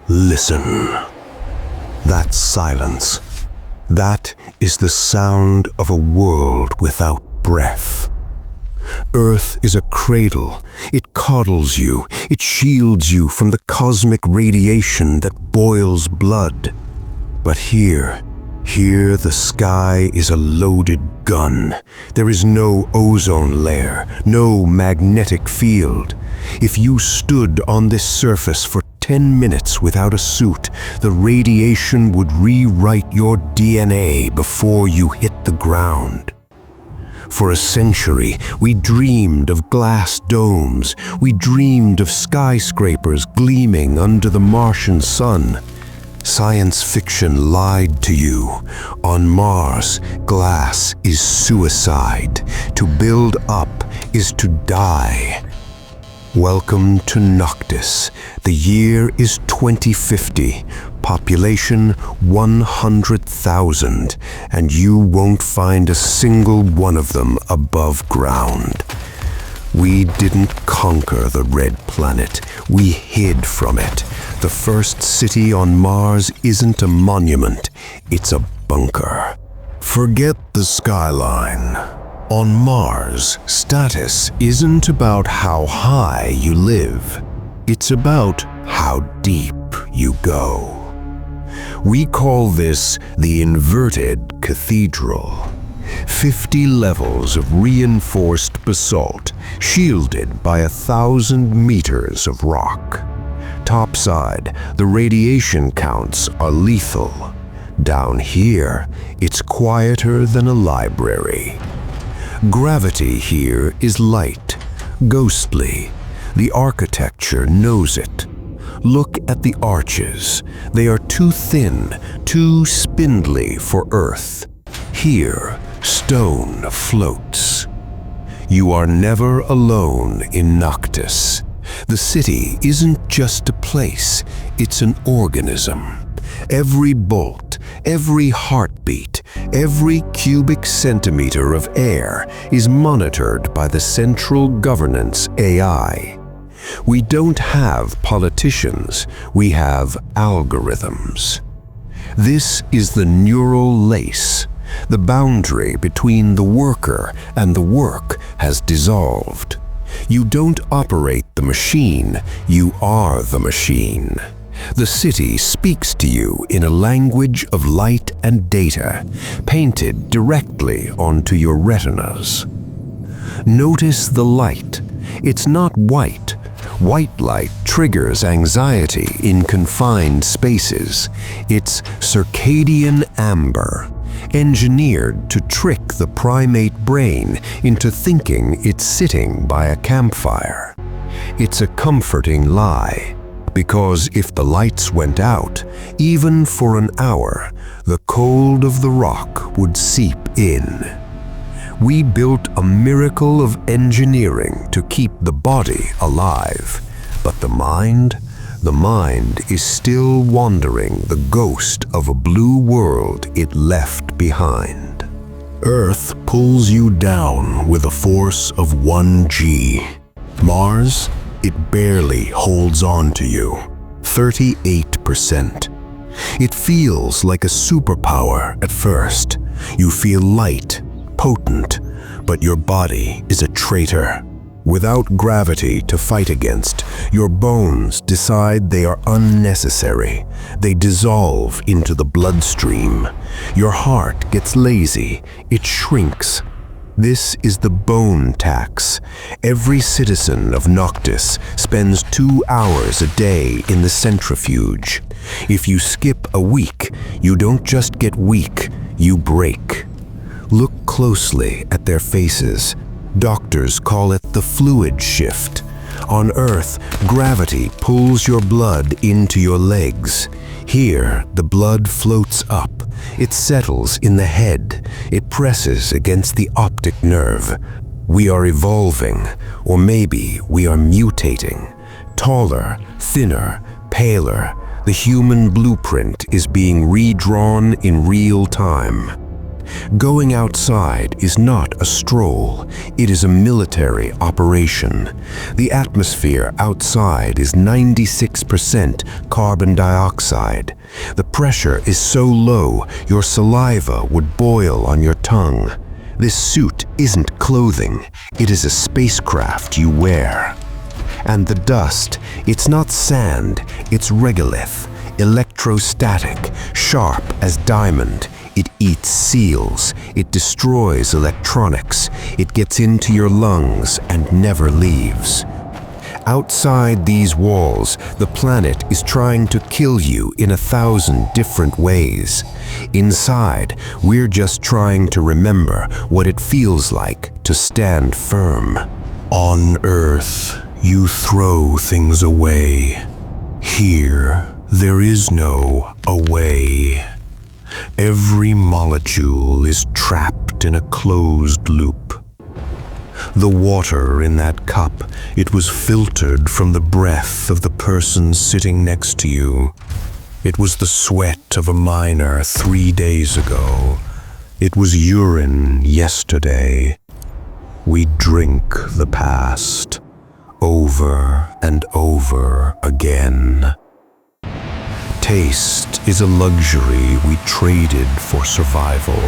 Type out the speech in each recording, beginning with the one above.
Listen. That silence. That is the sound of a world without breath. Earth is a cradle. It coddles you. It shields you from the cosmic radiation that boils blood. But here the sky is a loaded gun. There is no ozone layer, no magnetic field. If you stood on this surface for 10 minutes without a suit, the radiation would rewrite your DNA before you hit the ground. For a century, we dreamed of glass domes. We dreamed of skyscrapers gleaming under the Martian sun. Science fiction lied to you. On Mars, glass is suicide. To build up is to die. Welcome to Noctis. The year is 2050. Population 100,000, and you won't find a single one of them above ground. We didn't conquer the red planet. We hid from it. The first city on Mars isn't a monument. It's a bunker. Forget the skyline. On Mars, status isn't about how high you live. It's about how deep you go. We call this the inverted cathedral. 50 levels of reinforced basalt, shielded by 1,000 meters of rock. Topside, the radiation counts are lethal. Down here, it's quieter than a library. Gravity here is light, ghostly. The architecture knows it. Look at the arches. They are too thin, too spindly for Earth. Here, stone floats. You are never alone in Noctis. The city isn't just a place, it's an organism. Every bolt, every heartbeat, every cubic centimeter of air is monitored by the central governance AI. We don't have politicians, we have algorithms. This is the neural lace. The boundary between the worker and the work has dissolved. You don't operate the machine, you are the machine. The city speaks to you in a language of light and data, painted directly onto your retinas. Notice the light. It's not white. White light triggers anxiety in confined spaces. It's circadian amber, engineered to trick the primate brain into thinking it's sitting by a campfire. It's a comforting lie, because if the lights went out, even for an hour, the cold of the rock would seep in. We built a miracle of engineering to keep the body alive, but the mind is still wandering the ghost of a blue world it left behind. Earth pulls you down with a force of 1G. Mars, it barely holds on to you, 38%. It feels like a superpower at first. You feel light, potent, but your body is a traitor. Without gravity to fight against, your bones decide they are unnecessary. They dissolve into the bloodstream. Your heart gets lazy. It shrinks. This is the bone tax. Every citizen of Noctis spends 2 hours a day in the centrifuge. If you skip a week, you don't just get weak, you break. Look closely at their faces. Doctors call it the fluid shift. On Earth, gravity pulls your blood into your legs. Here, the blood floats up. It settles in the head. It presses against the optic nerve. We are evolving, or maybe we are mutating. Taller, thinner, paler. The human blueprint is being redrawn in real time. Going outside is not a stroll, it is a military operation. The atmosphere outside is 96% carbon dioxide. The pressure is so low, your saliva would boil on your tongue. This suit isn't clothing, it is a spacecraft you wear. And the dust, it's not sand, it's regolith, electrostatic, sharp as diamond. It eats seals, it destroys electronics, it gets into your lungs and never leaves. Outside these walls, the planet is trying to kill you in 1,000 different ways. Inside, we're just trying to remember what it feels like to stand firm. On Earth, you throw things away. Here, there is no away. Every molecule is trapped in a closed loop. The water in that cup, it was filtered from the breath of the person sitting next to you. It was the sweat of a miner 3 days ago. It was urine yesterday. We drink the past over and over again. Taste is a luxury we traded for survival.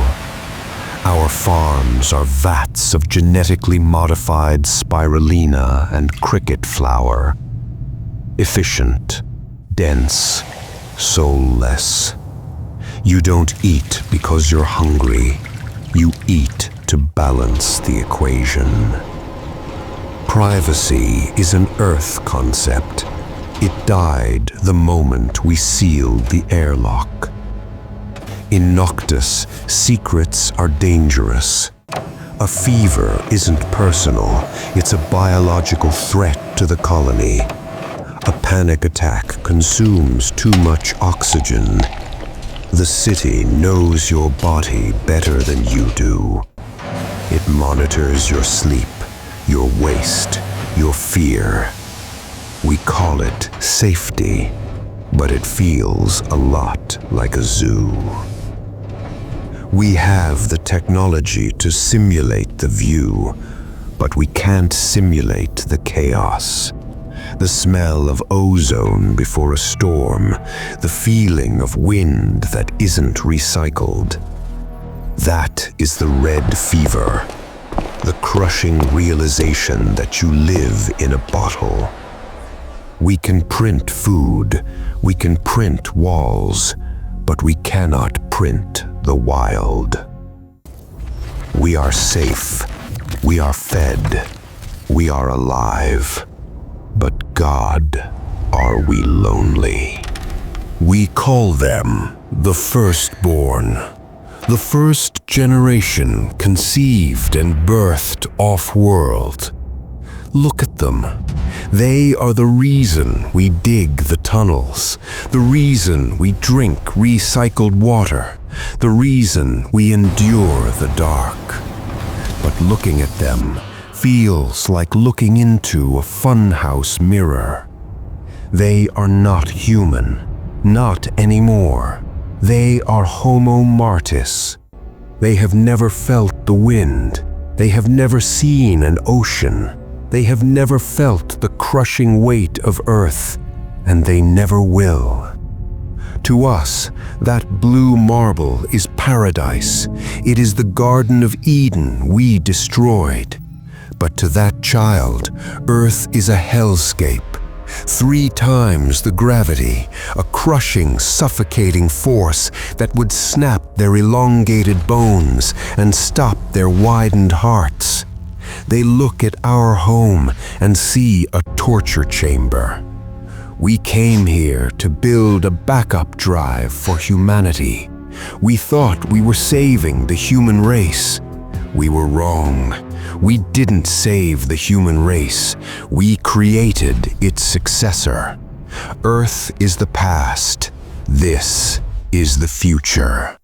Our farms are vats of genetically modified spirulina and cricket flour. Efficient, dense, soulless. You don't eat because you're hungry. You eat to balance the equation. Privacy is an Earth concept. It died the moment we sealed the airlock. In Noctis, secrets are dangerous. A fever isn't personal, it's a biological threat to the colony. A panic attack consumes too much oxygen. The city knows your body better than you do. It monitors your sleep, your waste, your fear. We call it safety, but it feels a lot like a zoo. We have the technology to simulate the view, but we can't simulate the chaos. The smell of ozone before a storm, the feeling of wind that isn't recycled. That is the red fever, the crushing realization that you live in a bottle. We can print food, we can print walls, but we cannot print the wild. We are safe, we are fed, we are alive. But God, are we lonely? We call them the firstborn, the first generation conceived and birthed off-world. Look at them. They are the reason we dig the tunnels, the reason we drink recycled water, the reason we endure the dark. But looking at them feels like looking into a funhouse mirror. They are not human, not anymore. They are Homo Martis. They have never felt the wind. They have never seen an ocean. They have never felt the crushing weight of Earth, and they never will. To us, that blue marble is paradise. It is the Garden of Eden we destroyed. But to that child, Earth is a hellscape. 3 times the gravity, a crushing, suffocating force that would snap their elongated bones and stop their widened hearts. They look at our home and see a torture chamber. We came here to build a backup drive for humanity. We thought we were saving the human race. We were wrong. We didn't save the human race. We created its successor. Earth is the past. This is the future.